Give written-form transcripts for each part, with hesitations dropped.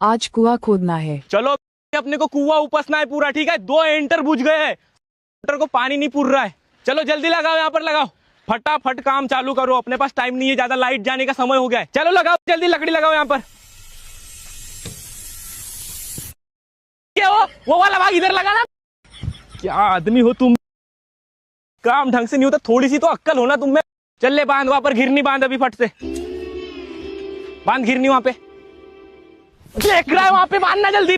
आज कुआं खोदना है। चलो अपने को कुआं उपसना है पूरा, ठीक है। 2 एंटर बुझ गए हैं, मोटर को पानी नहीं पुर रहा है। चलो जल्दी लगाओ, यहाँ पर लगाओ, फटाफट काम चालू करो, अपने पास टाइम नहीं है ज्यादा, लाइट जाने का समय हो गया है। चलो लगाओ जल्दी, लकड़ी लगाओ यहाँ पर। क्या वो वाला भाग इधर लगाना। क्या आदमी हो तुम, काम ढंग से नहीं होता, थोड़ी सी तो अक्कल होना तुम में। चल ले बांध, वहां पर घिरनी बांध, अभी फट से बांध घिरनी वहां पे, देख रहा है वहां पे, बांधना जल्दी।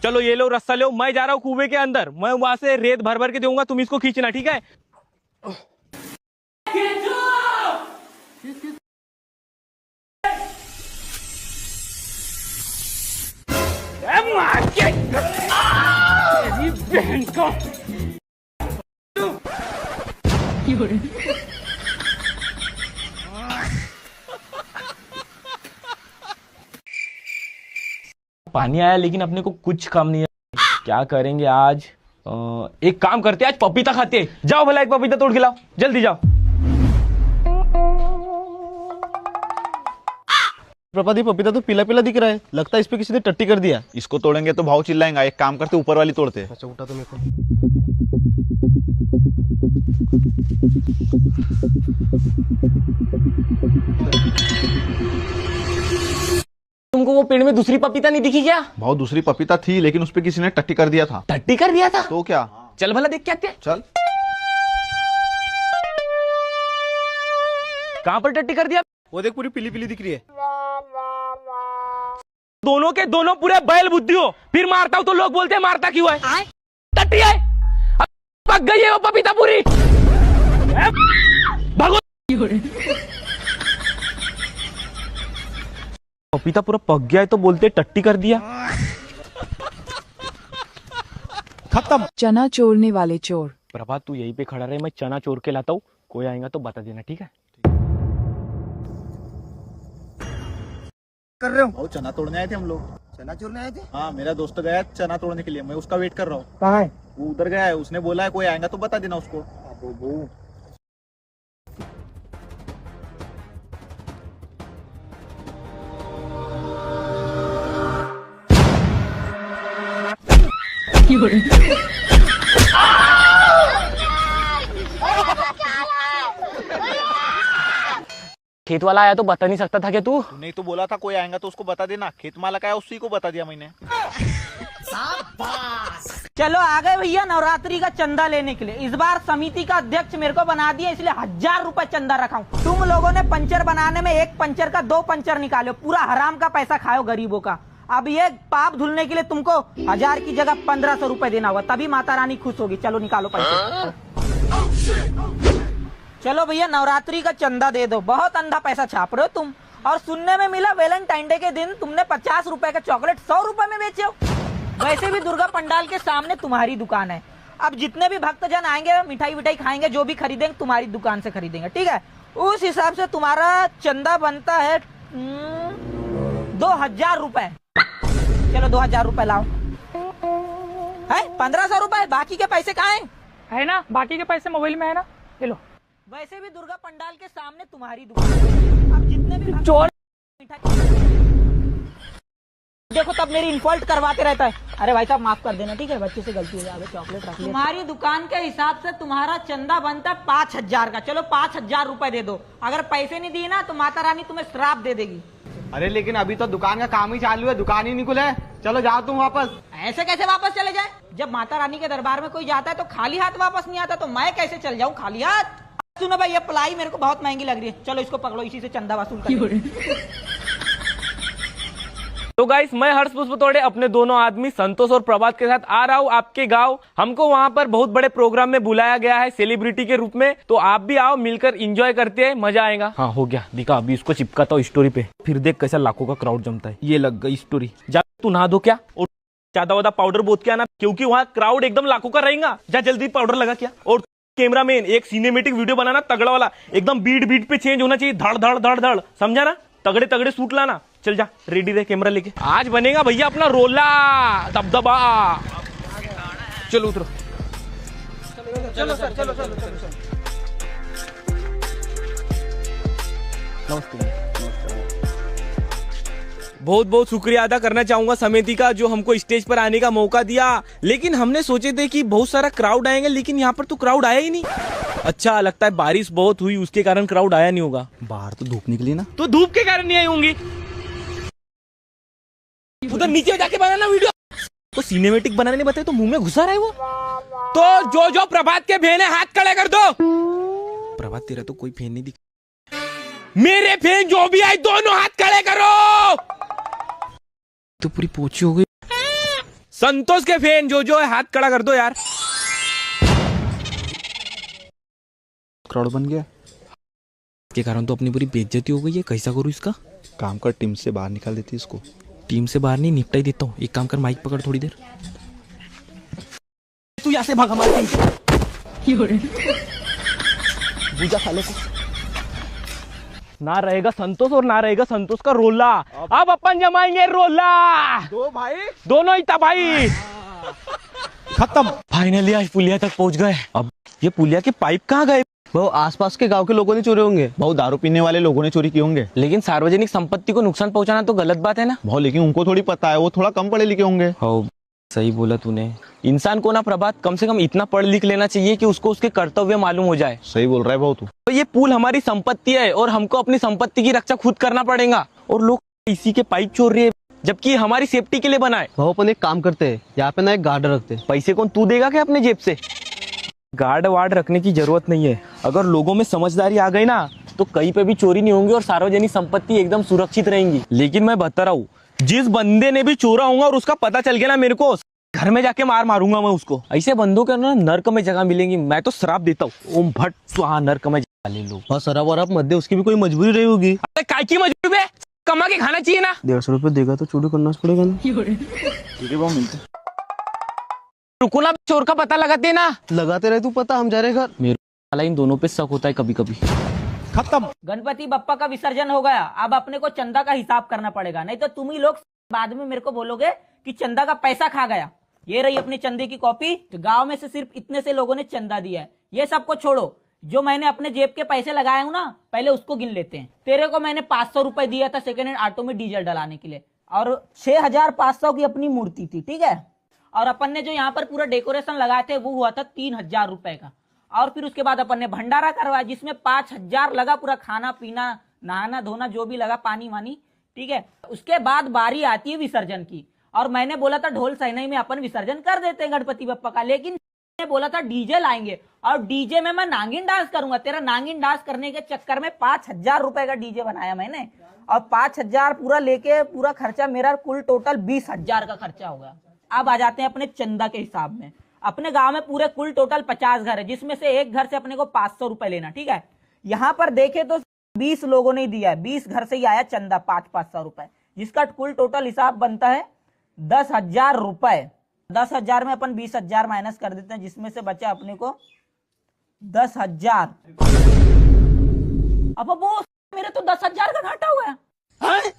चलो ये लो रस्सा लो, मैं जा रहा हूँ कुएं के अंदर, मैं वहां से रेत भर भर के दूंगा, तुम इसको खींचना, ठीक है। बहन को पानी आया लेकिन अपने को कुछ काम नहीं है। क्या करेंगे आज? एक काम करते हैं, आज पपीता खाते हैं। जाओ भला एक पपीता तोड़ के लाओ, जल्दी जाओ। प्रपादी पपीता तो पीला पीला दिख रहा है, लगता है इस पे किसी ने टट्टी कर दिया। इसको तोड़ेंगे तो भाव चिल्लाएंगा, एक काम करते ऊपर वाली तोड़ते। अच्छा उठा तो मेरे को। तुमको वो पेड़ में दूसरी पपीता नहीं दिखी क्या? भाव दूसरी पपीता थी लेकिन उस पे किसी ने टट्टी कर दिया था। टट्टी कर दिया था? तो क्या? चल भला देख के आते हैं। चल। कहां पर टट्टी कर दिया? वो देख पूरी पीली पीली दिख रही है। दोनों के दोनों पूरे बैल बुद्धि हो, फिर मारता हूं तो लोग बोलते हैं मारता क्यों है? टट्टी है, अब पक गई है वो पपीता पूरी। भागो। पपीता पूरा पक गया है तो बोलते टट्टी कर दिया। खत्म। चना चोरने वाले चोर। प्रभात तू यहीं पे खड़ा रहे, मैं चना चोर के लाता हूँ, कोई आएगा तो बता देना, ठीक है। कर रहे हो? भाव चना तोड़ने आए थे हम लोग। चना चोरने आए थे? हाँ, मेरा दोस्त गया है चना तोड़ने के लिए, मैं उसका वेट कर रहा हूँ। कहाँ है? वो उधर गया है, उसने बोला है कोई आएगा तो बता देना उसको। खेत वाला आया तो बता नहीं सकता था क्या तू? नहीं तो बोला था कोई आएगा तो उसको बता देना, खेत माला का है उसी को बता दिया मैंने। चलो आ गए भैया नवरात्रि का चंदा लेने के लिए। इस बार समिति का अध्यक्ष मेरे को बना दिया, इसलिए 1000 रुपए चंदा रखा हूँ। तुम लोगों ने पंचर बनाने में एक पंचर का 2 पंचर निकालो, पूरा हराम का पैसा खाओ गरीबों का। अब ये पाप धुलने के लिए तुमको 1000 की जगह 1500 रुपए देना होगा, तभी माता रानी खुश होगी। चलो निकालो पैसे। चलो भैया नवरात्रि का चंदा दे दो, बहुत अंधा पैसा छाप रहे हो तुम। और सुनने में मिला वैलेंटाइन डे के दिन तुमने 50 रुपए का चॉकलेट 100 रुपए में बेचे हो। वैसे भी दुर्गा पंडाल के सामने तुम्हारी दुकान है, अब जितने भी भक्तजन आएंगे मिठाई विठाई खाएंगे, जो भी खरीदेंगे तुम्हारी दुकान से खरीदेंगे, ठीक है। उस हिसाब से तुम्हारा चंदा बनता है 2000 रुपए। चलो 2000 रुपए लाओ। है 1500 रुपए, बाकी के पैसे कहाँ है ना? बाकी के पैसे मोबाइल में है ना, ले लो। वैसे भी दुर्गा पंडाल के सामने तुम्हारी दुकान है, अब जितने भी चोर देखो तब मेरी इंसल्ट करवाते रहता है। अरे भाई साहब माफ कर देना, ठीक है, बच्चे से गलती हो जाए, चॉकलेट रख लिया। तुम्हारी दुकान के हिसाब से तुम्हारा चंदा बनता है 5000 का। चलो 5000 रुपए दे दो, अगर पैसे नहीं दिए ना तो माता रानी तुम्हें श्राप दे देगी। अरे लेकिन अभी तो दुकान का काम ही चालू है, दुकान ही नहीं खुला है। चलो जाओ तुम वापस। ऐसे कैसे वापस चले जाए? जब माता रानी के दरबार में कोई जाता है तो खाली हाथ वापस नहीं आता, तो मैं कैसे चल जाऊँ खाली हाथ? सुनो भाई, ये प्लाई मेरे को बहुत महंगी लग रही है, चलो इसको पकड़ो, इसी से चंदा वसूल करेंगे। तो गाइस मैं हर्ष पुष्प तोड़े अपने दोनों आदमी संतोष और प्रभात के साथ आ रहा हूँ आपके गांव। हमको वहां पर बहुत बड़े प्रोग्राम में बुलाया गया है सेलिब्रिटी के रूप में, तो आप भी आओ, मिलकर एंजॉय करते हैं, मजा आएगा। हाँ हो गया, दिखा अभी इसको चिपकाता हूँ स्टोरी पे, फिर देख कैसा लाखों का क्राउड जमता है। ये लग गई स्टोरी। जा तू नहा दो क्या, और ज्यादा वादा पाउडर बोत के आना, क्योंकि वहाँ क्राउड एकदम लाखों का रहेगा। जा जल्दी पाउडर लगा क्या। और कैमरामैन एक सिनेमेटिक वीडियो बनाना तगड़ा वाला, एकदम बीट बीट पे चेंज होना चाहिए, धड़ धड़ धड़ धड़, समझा ना? तगड़े तगड़े सूट लाना। चल जा रेडी रहे कैमरा लेके, आज बनेगा भैया अपना रोला दबदबा। चलो उतरो। चलो सर, चलो चलो चलो। नमस्ते। बहुत बहुत शुक्रिया अदा करना चाहूंगा समिति का जो हमको स्टेज पर आने का मौका दिया। लेकिन हमने सोचे थे कि बहुत सारा क्राउड आएंगे, लेकिन यहाँ पर तो क्राउड आया ही नहीं। अच्छा लगता है बारिश बहुत हुई उसके कारण क्राउड आया नहीं होगा। बाहर तो धूप निकली ना। तो धूप के कारण नहीं आई होंगी। उधर नीचे जाके बनाना वीडियो। तो सिनेमेटिक बनाने बताए तो मुंह में घुसा रहा है वो। तो जो प्रभात के फैन है हाथ खड़े कर दो। प्रभात तेरा तो कोई फैन नहीं दिख। मेरे फैन जो भी आए दोनों हाथ खड़े करो। तो पूरी पोची हो गई। संतोष के फैन जो है हाथ खड़ा कर दो यार। क्राउड बन गया के कारण तो अपनी पूरी बेइज्जती हो गई है। कैसा करूँ इसका? काम कर, टीम से बाहर निकाल देती इसको। टीम से बाहर नहीं, निपटा ही देता हूँ। एक काम कर, माइक पकड़ थोड़ी देर। तू यहाँ से भाग हमारी टीम से। भूजा खा ले तू। ना रहेगा संतोष और ना रहेगा संतोष का रोला। अब अपन जमाएंगे रोला। दो भाई दोनों ही तबाही खत्म। फाइनली आज पुलिया तक पहुंच गए। अब ये पुलिया के पाइप कहाँ गए? वो आसपास के गांव के लोगों ने चोरी होंगे। बहुत दारू पीने वाले लोगों ने चोरी की होंगे। लेकिन सार्वजनिक संपत्ति को नुकसान पहुंचाना तो गलत बात है ना। बहुत, लेकिन उनको थोड़ी पता है, वो थोड़ा कम पढ़े लिखे होंगे। हो सही बोला तूने। इंसान को ना प्रभात कम से कम इतना पढ़ लिख लेना चाहिए कि उसको उसके कर्तव्य मालूम हो जाए। सही बोल रहा है बहुत। तो ये पुल हमारी संपत्ति है और हमको अपनी संपत्ति की रक्षा खुद करना पड़ेगा। और लोग इसी के पाइप छोड़ रहे हैं जबकि हमारी सेफ्टी के लिए बना है। वो अपन एक काम करते हैं, यहाँ पे ना एक गार्ड रखते। पैसे कौन तू देगा क्या अपने जेब से? गार्ड वार्ड रखने की जरूरत नहीं है। अगर लोगों में समझदारी आ गई ना तो कहीं पे भी चोरी नहीं होंगी और सार्वजनिक संपत्ति एकदम सुरक्षित रहेंगी। लेकिन मैं बता रहा हूँ, जिस बंदे ने भी चोरा होगा और उसका पता चल गया ना मेरे को, घर में जाके मारूंगा मैं उसको। ऐसे बंदों के ना नर्क में जगह मिलेंगी। मैं तो श्राप देता हूँ, ओम भट्ट स्वाहा नर्क में ले लो। और शराब वराब मत दे, उसकी भी कोई मजबूरी रही होगी। अरे काय की मजबूरी है? कमा के खाना चाहिए ना। 150 रुपए देगा तो चोरी करना पड़ेगा ना। ठीक है, वो मिलते। रुको ना, चोर का पता लगाते ना। लगाते रहे तू पता, हम जा रहे घर। मेरे वाला इन दोनों पे शक होता है कभी कभी। खत्म। गणपति बप्पा का विसर्जन हो गया। अब अपने को चंदा का हिसाब करना पड़ेगा, नहीं तो तुम ही लोग बाद में मेरे को बोलोगे कि चंदा का पैसा खा गया। ये रही अपनी चंदे की कॉपी। तो गांव में से सिर्फ इतने से लोगों ने चंदा दिया है। ये सबको छोड़ो, जो मैंने अपने जेब के पैसे लगाए हूं ना, पहले उसको गिन लेते हैं। तेरे को मैंने 500 रुपए दिया था सेकेंड हैंड ऑटो में डीजल डलाने के लिए, और 6500 की अपनी मूर्ति थी, ठीक है। और अपन ने जो यहाँ पर पूरा डेकोरेशन लगाए थे वो हुआ था 3000 रुपए का। और फिर उसके बाद अपन ने भंडारा करवाया जिसमें 5000 लगा, पूरा खाना पीना नहाना धोना जो भी लगा, पानी वानी, ठीक है। उसके बाद बारी आती है विसर्जन की। और मैंने बोला था ढोल सहनाई में अपन विसर्जन कर देते हैं गणपति बप्पा का, लेकिन मैंने बोला था डीजे लाएंगे और डीजे में मैं नागिन डांस करूंगा। तेरा नागिन डांस करने के चक्कर में 5000 रुपए का डीजे बनाया मैंने, और 5000 पूरा लेके पूरा खर्चा मेरा कुल टोटल 20000 का खर्चा हो गया। अब आ जाते हैं अपने चंदा के हिसाब में। अपने गांव में पूरे कुल टोटल 50 घर है, जिसमें से एक घर से अपने को 500 रुपए लेना, ठीक है। यहाँ पर देखे तो 20 लोगों ने दिया है, 20 घर से ही आया चंदा 500 रुपए, जिसका कुल टोटल हिसाब बनता है 10,000 रुपए। 10,000 में अपन 20,000 माइनस कर देते हैं, जिसमें से बचा अपने को 10,000। अब वो मेरे तो 10,000 का घाटा हुआ है।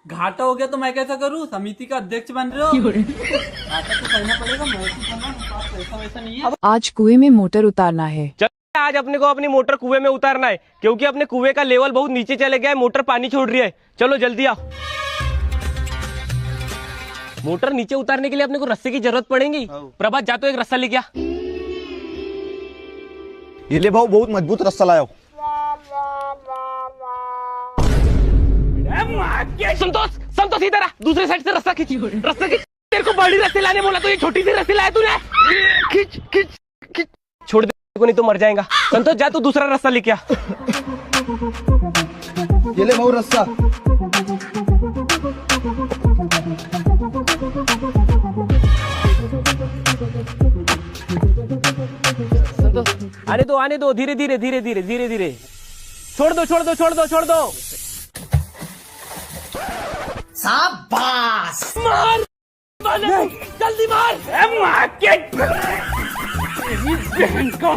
घाटा हो गया तो मैं कैसा करूं? समिति का अध्यक्ष बन रहे हो। घाटा तो करना पड़ेगा, मैं तो करना, पास पैसा वैसा नहीं है। आज कुएं में मोटर उतारना है। आज अपने को अपनी मोटर कुएं में उतारना है, क्योंकि अपने कुएं का लेवल बहुत नीचे चले गया है। मोटर पानी छोड़ रही है। चलो जल्दी आओ। मोटर नीचे उतारने के लिए अपने को रस्से की जरूरत पड़ेगी। प्रभात जा तो एक रस्सा लेके आ। ये ले भाऊ, बहुत मजबूत रस्सा लाया हो। संतोष संतोष इधर आ, दूसरे साइड से रस्सा खींच, रस्सा खींच। तेरे को बड़ी रस्सी लाने बोला तो ये छोटी सी रस्सी लाया तूने। खींच खींच खींच, छोड़ दे को नहीं तो मर जाएगा। संतोष जा तू दूसरा रस्सा लेके आ। ये ले भाऊ रस्सा। संतोष आने दो, धीरे धीरे धीरे धीरे धीरे धीरे। छोड़ दो छोड़ दो छोड़ दो छोड़ दो। शाबाश, मार जल्दी मार। मार के बहन को